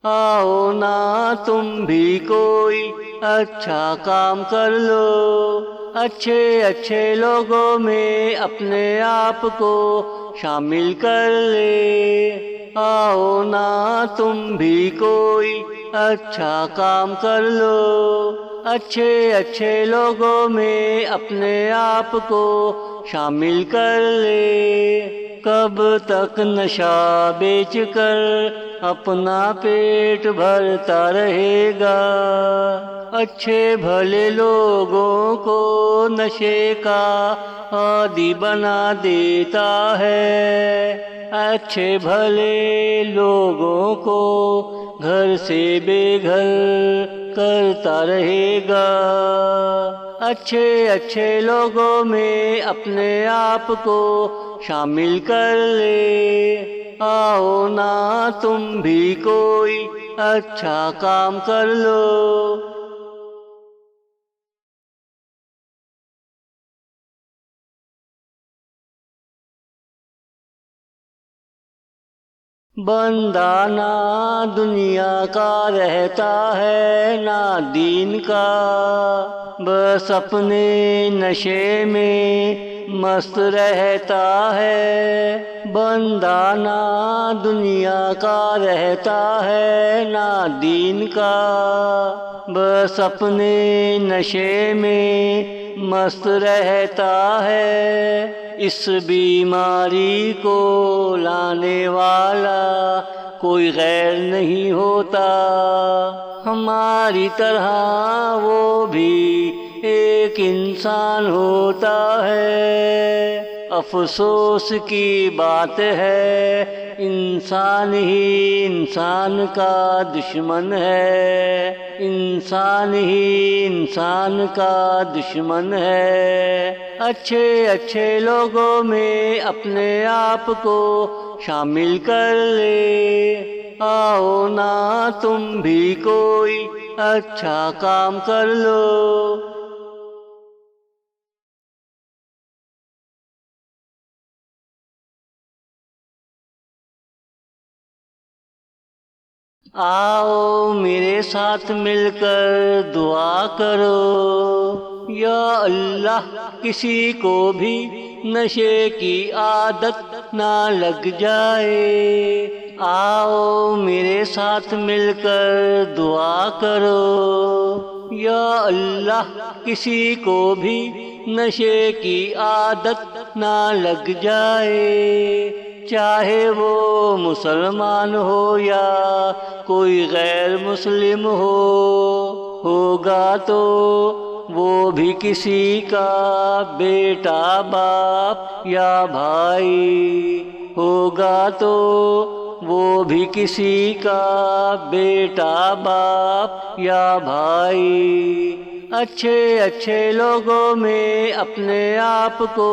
آؤ نا تم بھی کوئی اچھا کام کر لو، اچھے اچھے لوگوں میں اپنے آپ کو شامل کر لے۔ آؤ نا تم بھی کوئی اچھا کام کر لو، اچھے اچھے لوگوں میں اپنے آپ کو شامل کر لے۔ کب تک نشہ بیچ کر اپنا پیٹ بھرتا رہے گا، اچھے بھلے لوگوں کو نشے کا عادی بنا دیتا ہے، اچھے بھلے لوگوں کو گھر سے بے گھر کرتا رہے گا۔ اچھے اچھے لوگوں میں اپنے آپ کو شامل کر لے۔ آؤ نا تم بھی کوئی اچھا کام کر لو۔ بندہ نہ دنیا کا رہتا ہے نہ دین کا، بس اپنے نشے میں مست رہتا ہے۔ بندہ نہ دنیا کا رہتا ہے نہ دین کا، بس اپنے نشے میں مست رہتا ہے۔ اس بیماری کو لانے والا کوئی غیر نہیں ہوتا، ہماری طرح وہ بھی ایک انسان ہوتا ہے۔ افسوس کی بات ہے انسان ہی انسان کا دشمن ہے، انسان ہی انسان کا دشمن ہے۔ اچھے اچھے لوگوں میں اپنے آپ کو شامل کر لے۔ آؤ نا تم بھی کوئی اچھا کام کر لو۔ آؤ میرے ساتھ مل کر دعا کرو، یا اللہ کسی کو بھی نشے کی عادت نہ لگ جائے۔ آؤ میرے ساتھ مل کر دعا کرو، یا اللہ کسی کو بھی نشے کی عادت نہ لگ جائے، چاہے وہ مسلمان ہو یا کوئی غیر مسلم ہو، ہوگا تو وہ بھی کسی کا بیٹا باپ یا بھائی، ہوگا تو وہ بھی کسی کا بیٹا باپ یا بھائی۔ اچھے اچھے لوگوں میں اپنے آپ کو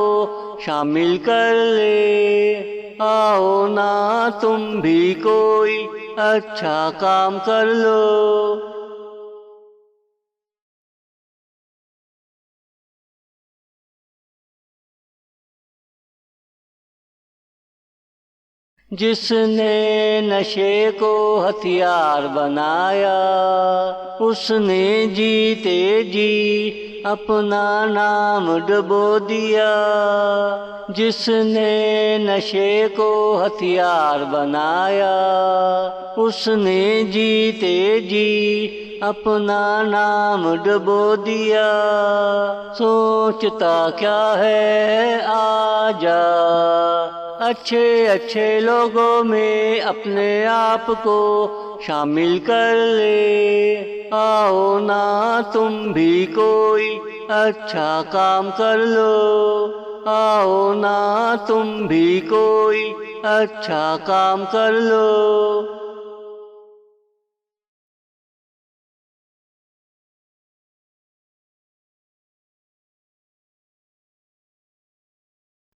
شامل کر لے۔ آؤ نا تم بھی کوئی اچھا کام کر لو۔ جس نے نشے کو ہتھیار بنایا، اس نے جیتے جی اپنا نام ڈبو دیا۔ جس نے نشے کو ہتھیار بنایا، اس نے جیتے جی اپنا نام ڈبو دیا۔ سوچتا کیا ہے آ جا، اچھے اچھے لوگوں میں اپنے آپ کو شامل کر لے۔ آؤ نا تم بھی کوئی اچھا کام کر لو۔ آؤ نا تم بھی کوئی اچھا کام کر لو۔